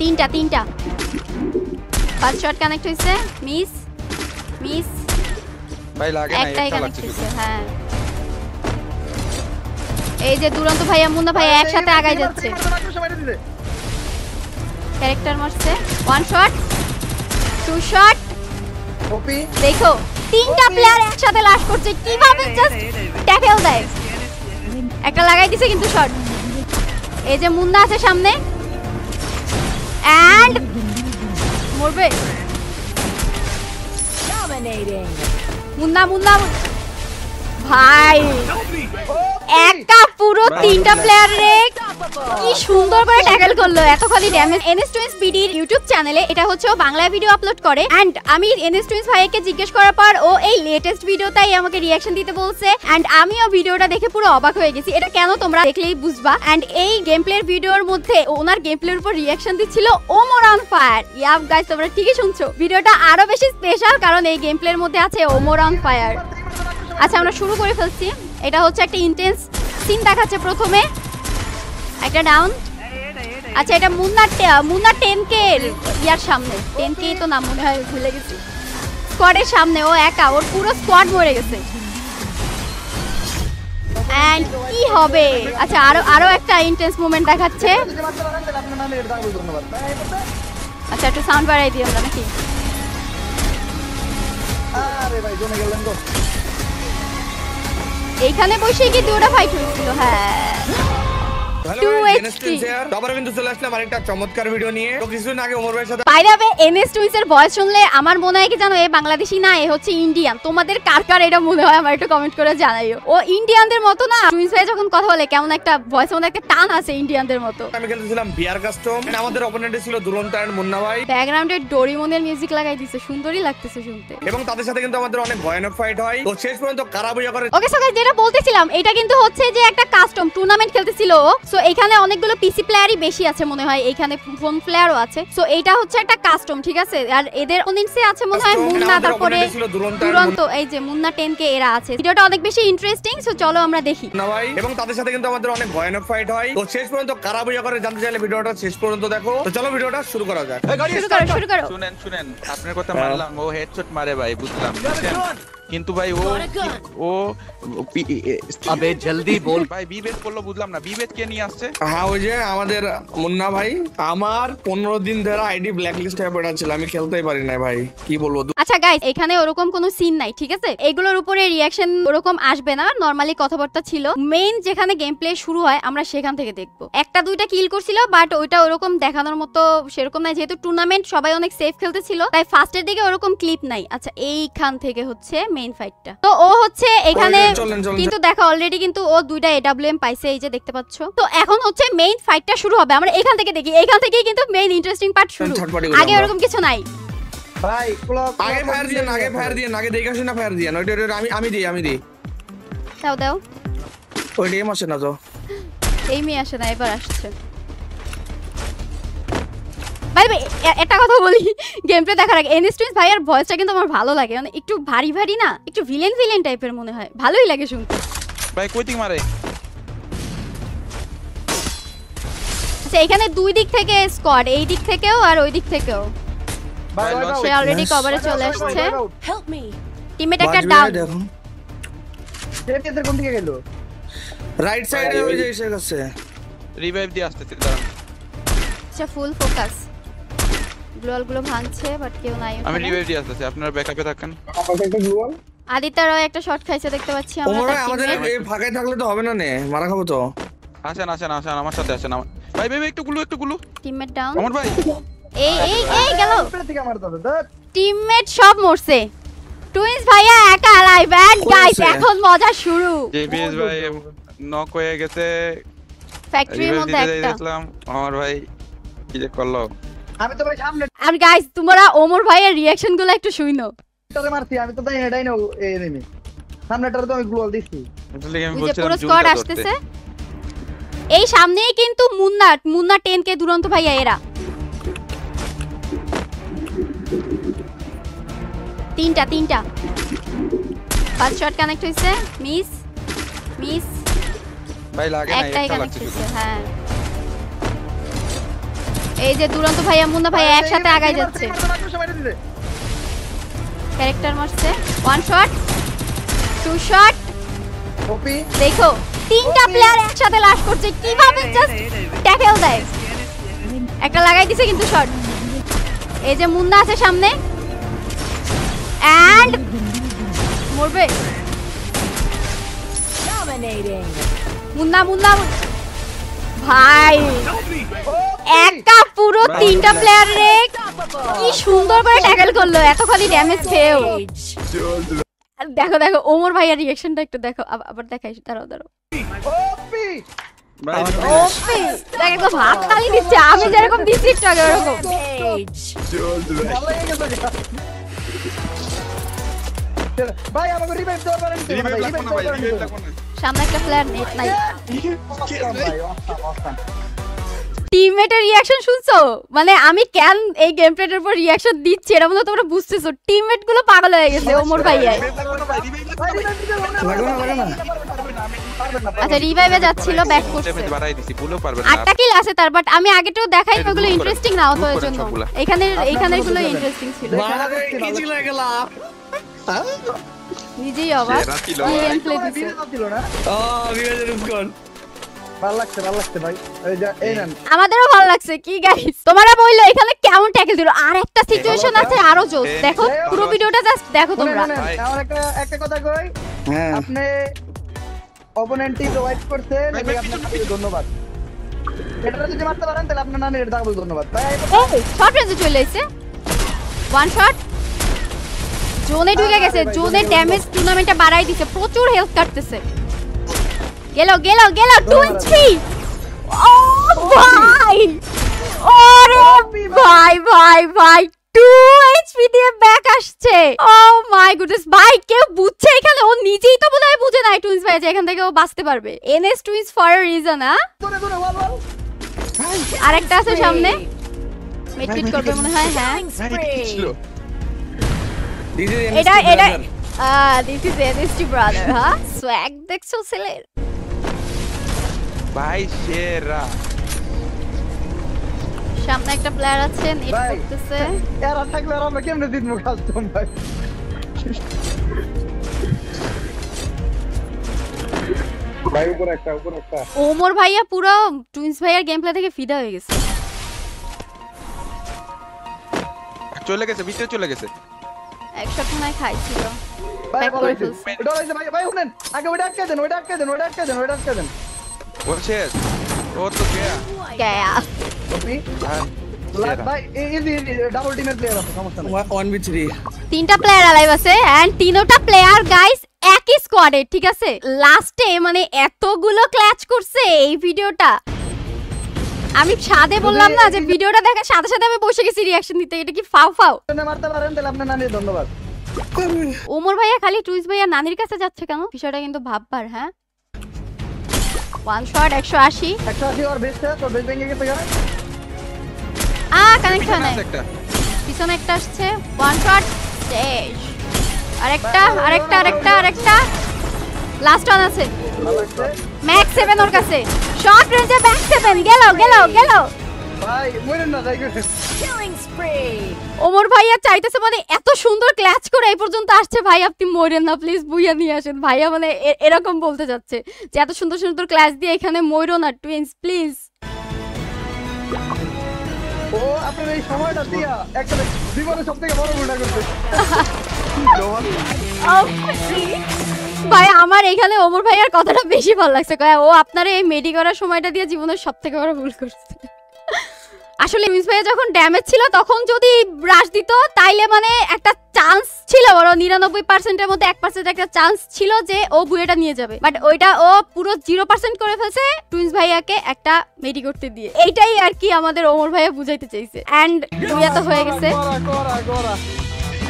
তিনটা 5 shot connect হইছে miss ভাই লাগে না একটাই একটা কানেক্ট লাগছে হইছে হ্যাঁ এই যে দুরন্ত ভাইয়া মুন্না ভাইয়া একসাথে আগাই যাচ্ছে ক্যারেক্টার মারছে 1 শট 2 শট ওপি দেখো তিনটা প্লেয়ার একসাথে লাশ করছে কিভাবে জাস্ট ট্যাকল দেয় একটা লাগাই দিছে কিন্তু শট এই যে মুন্না আছে সামনে এন্ড মরবে মুন্না ভাই একা পুরো তিনটা প্লেয়ার রে কি সুন্দর করে ট্যাকল করলো এত খালি ড্যামেজ এনএস টুইন্স পিডির ইউটিউব চ্যানেলে এটা হচ্ছে ও বাংলা ভিডিও আপলোড করে এন্ড আমি এনএস টুইন্স ভাইকে জিজ্ঞেস করার পর ও এই লেটেস্ট ভিডিওটাই আমাকে রিঅ্যাকশন দিতে বলছে এন্ড আমিও ভিডিওটা দেখে পুরো অবাক হয়ে গেছি এটা কেন তোমরা দেখলেই বুঝবা এন্ড এই গেম প্লের ভিডিওর মধ্যে ওনার গেম প্লের উপর রিঅ্যাকশন দিচ্ছিল Omar on fire yup guys তোমরা ঠিকই শুনছো ভিডিওটা আরো বেশি স্পেশাল কারণ এই গেম প্লের মধ্যে আছে ওমর অন ফায়ার আচ্ছা আমরা শুরু করে ফেলছি এটা হচ্ছে একটা ইন্টেন্স সিন দেখাচ্ছে প্রথমে একটা ডাউন আচ্ছা এটা মুন্না 10k ইয়ার সামনে 10k তো নাম মনে হয় ভুলে গেছি স্কোয়াডের সামনে ও একা ওর পুরো স্কোয়াড মরে গেছে এন্ড কি হবে আচ্ছা আরো একটা ইন্টেন্স মোমেন্ট দেখাচ্ছে আচ্ছা একটু সাউন্ড বাড়াই দিই আমরা নাকি আরে ভাই জমে গেলেন গো এইখানে বসে কি দুটো ফাইট হয়েছিল হ্যাঁ চমৎকার ভিডিও নিয়ে তো কিছুদিন আগে ওমর ভাইয়ের সাথে by the way NS twins এর ভয়েস শুনলে আমার মনে হয় কি জানো এ বাংলাদেশি না এ হচ্ছে ইন্ডিয়ান তোমাদের কার কার এটা মনে হয় আমার একটু কমেন্ট করে জানাইও ও ইন্ডিয়ানদের মতো না টুইন্স ভাই যখন কথা বলে কেমন একটা ভয়েসের মধ্যে একটা টান আছে ইন্ডিয়ানদের মতো আমি খেলতেছিলাম বিআর কাস্টম আমাদের অপোনেন্টে ছিল দুরন্ত এন্ড মুন্না ভাই ব্যাকগ্রাউন্ডে ডোরিমনের মিউজিক লাগাই দিয়েছে সুন্দরই লাগতেছে শুনতে এবং তাদের সাথে কিন্তু আমাদের অনেক ভয়ানক ফাইট হয় তো শেষ পর্যন্ত কারাবুয়া করে ওকে সো গাইস যেটা বলতেছিলাম এটা কিন্তু হচ্ছে যে একটা কাস্টম টুর্নামেন্ট খেলতেছিল সো এখানে অনেকগুলো পিসি প্লেয়ারই বেশি আছে মনে হয় এখানে ফোন প্লেয়ারও আছে সো এইটা হচ্ছে একটা কাস্টম ঠিক আছে আর এদের অনেকসে আছে মনে হয় মুন্না তারপরে দুরন্ত এই যে মুন্না 10k এরা আছে ভিডিওটা অনেক বেশি ইন্টারেস্টিং সো চলো আমরা দেখি না ভাই এবং তাদের সাথে কিন্তু আমাদের অনেক ভয়ানক ফাইট হয় তো শেষ পর্যন্ত কারাবুয়া করে জানতে চাইলে ভিডিওটা শেষ পর্যন্ত দেখো তো চলো ভিডিওটা শুরু করা যাক শুরু করো শুনেন আপনার কথা মানলাম ও হেডশট মারে ভাই বুঝলাম কিন্তু ভাই ও अबे जल्दी बोल ভাই বিবেচ করলো বুঝলাম না বিবেচ কে নিয়ে আসছে হ্যাঁ ওই যে আমাদের মুন্না ভাই আমার 15 দিন ধরে আইডি ব্ল্যাক লিস্টে পড়া ছিল আমি খেলতেই পারি না ভাই কি বলবো আচ্ছা গাইস এখানে ওরকম কোনো সিন নাই ঠিক আছে এগুলোর উপরে রিঅ্যাকশন ওরকম আসবে না নরমালি কথাবার্তা ছিল মেইন যেখানে গেম প্লে শুরু হয় আমরা সেখান থেকে দেখবো একটা দুইটা কিল করছিল বাট ওইটা ওরকম দেখানোর মতো সেরকম নাই যেহেতু টুর্নামেন্ট সবাই অনেক সেফ খেলতেছিল তাই ফার্স্টের দিকে ওরকম ক্লিপ নাই আচ্ছা এইখান থেকে হচ্ছে মেইন ফাইটটা তো ও হচ্ছে এখানে কিন্তু দেখো অলরেডি কিন্তু ও দুইটা এডব্লিউএম পাইছে এই যে দেখতে পাচ্ছ তো এখন হচ্ছে মেইন ফাইটটা শুরু হবে আমরা এখান থেকে দেখি এখান থেকেই কিন্তু মেইন ইন্টারেস্টিং পার্ট শুরু আগে ওরকম কিছু নাই ভাই আগে ফায়ার দিয়ে আগে দেখে শুনে ফায়ার দিয়ে ওইটা আমি দিই দাও ওই ডিএম আসে না তো এই মেয়ে আসে না এবার আসছে ভাই একটা কথা বলি গেম প্লে দেখার আগে এনএস টুইন্স ভাইয়ের ভয়েসটা কিন্তু আমার ভালো লাগে মানে একটু ভারী না একটু ভিলেন টাইপের মনে হয় ভালোই লাগে শুনতে ভাই কই দিক মারে আচ্ছা এখানে দুই দিক থেকে স্কোয়াড এই দিক থেকেও আর ওই দিক থেকেও সে অলরেডি কভারে চলে আসছে টিমমেট একটা ডাউন দেখো এদের কোন দিকে গেল রাইট সাইডে ওই যে এসে গেছে রিভাইভ দিয়ে আসতেছে দাঁড়ান আচ্ছা ফুল ফোকাস গ্লোয়াল গুলো ভাঙছে বাট কেউ নাই আমি রিভাইভ দিয়ে আসতেছি আপনারা ব্যাকআপে থাকেন আমাকে একটা গ্লোয়াল আদিত্যরও একটা শট খাইছে দেখতে পাচ্ছি আমরা ওমর আমাদের এই ফাঁকায় থাকলে তো হবে না নে মারা খাবো তো আসেন আমার সাথে আসেন ভাই একটু গুলো টিমমেট ডাউন ওমর ভাই এই গেল উপরে থেকে মারতে হবে টিমমেট সব মরছে টুইন্স ভাইয়া একা লাইভ এন্ড গাইস এখন মজা শুরু জেবিএস ভাই নক হয়ে গেছে ফ্যাক্টরির মধ্যে একটা দেখলাম ওমর ভাই কি যে করলো আমি তো ভাই সামনে আর গাইস তোমরা ওমর ভাইয়ের রিঅ্যাকশন গুলো একটু শুনো টারে মারছি আমি তো তাই হেডাই না এনিমি সামনেটারে তো আমি গ্লোয়াল দিছি আসলে আমি এই যে বলছিলাম পুরো স্কোয়াড আসতেছে এই সামনেই কিন্তু মুন্না 10k দুরন্ত ভাইয়া এরা তিনটা 5 শট কানেক্ট হইছে মিস ভাই লাগে না একটাই একটা কানেক্ট লাগছে হইছে হ্যাঁ এই যে দুরন্ত ভাইয়া মুন্না ভাইয়া একসাথে আগায় যাচ্ছে ক্যারেক্টার মারছে one shot two shot copy দেখো তিনটা প্লেয়ার একসাথে লাশ করছে কিভাবে জাস্ট ট্যাকেল দেয় একটা লাগাই দিছে কিন্তু শট এই যে মুন্না আছে সামনে এন্ড মরবে মুন্না মুন্না ভাই একা পুরো তিনটা প্লেয়ার রে কি সুন্দর করে ট্যাকেল করলো এত খালি ড্যামেজ খেয়েও দেখো দেখো ওমর ভাইয়ার রিঅ্যাকশনটা একটু দেখো আবার দেখাই দাঁড়াও দাঁড়াও কপি ভাই ওপি দেখো তো ভাত খালি দিচ্ছে আমি যেরকম দিচ্ছি একটু আগে ওরকম ভালো লেগে গেছে ভাই আমাকে রিভাইভ দাও পারেন রিভাইভ লাগবে না ভাই, রিভাইভ লাগবে না। সামনে একটা প্লেয়ার নেট নাই ভাই অসাম টিমমেটের রিঅ্যাকশন শুনছো মানে আমি কেন এই গেম প্লেটার উপর রিঅ্যাকশন দিচ্ছি এটা মনে তোমরা বুঝতেছো টিমমেট গুলো পাগল হয়ে গেছে ওমর ভাইয়া রিভাইভ লাগবে না ভাই, রিভাইভ লাগবে না। লাগবে না আচ্ছা রিভাইভে যাচ্ছিল ব্যাক করছে ড্যামেজ বাড়াই দিছি, ভুলেও পারবে না। আটটা কিল আছে তার বাট আমি আগেটাও দেখাই এই ওগুলো remove ইন্টারেস্টিং করেন, না হতো remove এর করেন জন্য সবগুলা। এইখানের গুলো ইন্টারেস্টিং ছিল মারে কি ছিল গেলা নিজেই অবাক সেরা ছিল গেম প্লে তোমার দিছে ভিডিও ছিল না ও রিভাইজ রুকন ভালো লাগছে ভাই এই যে এই নেন আমাদেরও ভালো লাগছে কি গাইস তোমরা বললো এখানে কেমন ট্যাকেল দিল আর একটা সিচুয়েশন আছে আরো জোস দেখো পুরো ভিডিওটা জাস্ট দেখো তোমরা শুনেন, আমার একটা কথা কই হ্যাঁ আপনি অপোনেন্টই প্রোভাইড করছে নাকি আপনাকে ধন্যবাদ এটা যদি মারতে পারেন তাহলে আপনার নামের ডাবল ধন্যবাদ ভাই এই শর্ট রেঞ্জে চলে এসেছে ওয়ান শট জোনে ঢুকে গেছে জোনে ড্যামেজ টুর্নামেন্টে বাড়াই দিছে প্রচুর হেলথ কাটতেছে গেল 23 ও ভাই ওরে ভাই 2 এইচপি দিয়ে ব্যাক আসছে ও মাই গুডনেস ভাই কেউ বুঝছে এখানে ও নিজেই তো বোধহয় বুঝে নাই টুইন্স ভাই যে এখান থেকে ও বাঁচতে পারবে NS twins for a reason দূরে ওয়াল আরেকটা আছে সামনে মিডফিট করবে মনে হয় হ্যাঁ কি ছিল? এটা দিস ইজ এনএসটি ব্রাদার হ্যাঁ সোয়াগ দেখছো ছেলে ভাই সেরা। সামনে একটা প্লেয়ার আছে নেট ভাই। করতেছে এরা থাকলে আর আমরা কেমনে জিতবো কাস্টম ভাই ভাই উপর একটা ওমর ভাইয়া পুরো টুইন্স ভাইয়ার গেম প্লে থেকে ফিদা হয়ে গেছে চলে গেছে, ভিতরে চলে গেছে। একশো টাকায় খাইছিল ভাই Back ভালো করে হয়েছে ফেলছে। ওটা হয়েছে ভাই শুনেন আগে ওটা আটকে দেন ও শেষ। ও তো গয়া। গায়া কপি হ্যাঁ, সেরা। ভাই ইজি ডাবল টিমের প্লেয়ার আছে সমস্যা নাই 1v3 তিনটা প্লেয়ার অ্যালাইভ আছে এন্ড তিনটা প্লেয়ার গাইস একই স্কোয়াডে ঠিক আছে লাস্টে মানে এতগুলো ক্ল্যাচ করছে এই ভিডিওটা আমি সাদে বললাম না যে ভিডিওটা দেখার সাথে সাথে আমি বসে গেছি রিঅ্যাকশন দিতে এটা কি ফাও যদি মারতে পারেন তাহলে আপনার নামে ধন্যবাদ ওমর ভাইয়া খালি টুইস ভাইয়া নানির কাছে যাচ্ছে কেন বিষয়টা কিন্তু ভাববার হ্যাঁ ওয়ান শট 180 180 আর বেস্ট তো বেস্ট ভেঙে গেছে গায় কানেকশন পিছনে নাই আছে একটা। পিছনে একটা আসছে ওয়ান শট শেষ আরেকটা লাস্ট ওয়ান আছে ভালো লাগছে ম্যাক্স 7 ওর কাছে শর্ট রেঞ্জে ব্যাক 7 গেল ভাই মরেন না যাই করে ওমর ভাইয়া চাইতেছে মানে এত সুন্দর ক্ল্যাচ করে এই পর্যন্ত আসছে ভাই আপনি মরেন না প্লিজ বুইয়া নিয়ে আসেন ভাইয়া মানে এরকম বলতে যাচ্ছে যে এত সুন্দর সুন্দর ক্ল্যাচ দিয়ে এখানে মরো না টুইন্স প্লিজ ও আপনার এই সময়টা দিয়া একটা জীবনে সবথেকে বড় ভুলটা করতে ভাই আমার এখানে ওমর ভাইয়ার কথাটা বেশি ভালো লাগছে কয় ও আপনার এই মেডি করার সময়টা দিয়ে জীবনের সবথেকে বড় ভুল করছে আসলে টুইন্স ভাইয়া যখন ড্যামেজ ছিল তখন যদি ব্রাশ দিত তাইলে মানে একটা চান্স ছিল বড় 99% এর মধ্যে 1% একটা চান্স ছিল যে ও বুয়েটা নিয়ে যাবে বাট ওইটা ও পুরো 0% করে ফেলছে টুইন্স ভাইয়াকে একটা মেডি করতে দিয়ে এইটাই আর কি আমাদের ওমর ভাইয়া বুঝাইতে চাইছে এন্ড বুয়া তো হয়ে গেছে করা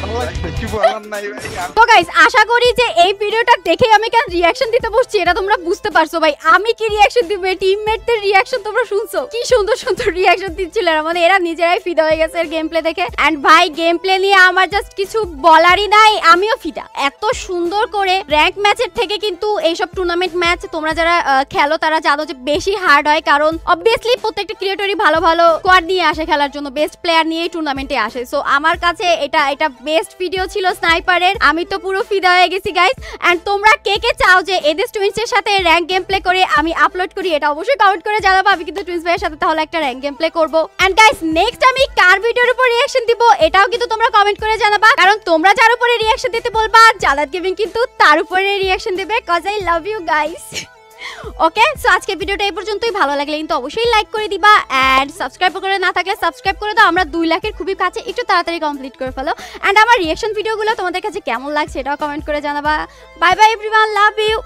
কিছু বলার নাই ভাই তো গাইস আশা করি যে এই ভিডিওটা দেখে আমি কেন রিঅ্যাকশন দিতে বসছি এটা তোমরা বুঝতে পারছো ভাই আমি কি রিঅ্যাকশন দিব টিমমেটদের রিঅ্যাকশন তোমরা শুনছো কি সুন্দর সুন্দর রিঅ্যাকশন দিচ্ছিল এরা মানে এরা নিজেরাই ফিদা হয়ে গেছে এর গেম প্লে দেখে এন্ড ভাই গেম প্লে নিয়ে আমার জাস্ট কিছু বলারই নাই আমিও ফিদা এত সুন্দর করে র‍্যাঙ্ক ম্যাচের থেকে কিন্তু এইসব টুর্নামেন্ট ম্যাচ তোমরা যারা খেলো তারা জানো যে বেশি হার্ড হয় কারণ অবভিয়াসলি প্রত্যেকটা ক্রিয়েটরই ভালো ভালো স্কোয়াড নিয়ে আসে খেলার জন্য বেস্ট প্লেয়ার নিয়েই টুর্নামেন্টে আসে সো আমার কাছে এটা বেস্ট ভিডিও ছিল স্নাইপারের আমি তো পুরো ফিদা হয়ে গেছি গাইস এন্ড তোমরা কে কে চাও যে এনএস টুইন্স এর সাথে র‍্যাঙ্ক গেম প্লে করে আমি আপলোড করি এটা অবশ্যই কমেন্ট করে জানাবো আমি কিন্তু টুইন্স ভাইয়ের সাথে তাহলে একটা র‍্যাঙ্ক গেম প্লে করব এন্ড গাইস নেক্সট আমি কার ভিডিওর উপর রিঅ্যাকশন দিব এটাও কিন্তু তোমরা কমেন্ট করে জানাবা কারণ তোমরা যার উপরে রিঅ্যাকশন দিতে বলবা জালাদ গেমিং কিন্তু তার উপরে রিঅ্যাকশন দেবে cause I love you guys okay so আজকে ভিডিওটা এই পর্যন্তই ভালো লাগলে কিন্তু অবশ্যই লাইক করে দিবা এন্ড সাবস্ক্রাইব করে না থাকলে সাবস্ক্রাইব করে দাও আমরা 2 লাখের খুবই কাছে একটু তাড়াতাড়ি কমপ্লিট করে ফেলো এন্ড আমার রিঅ্যাকশন ভিডিওগুলো তোমাদের কাছে কেমন লাগছে এটাও কমেন্ট করে জানাবা bye bye everyone love you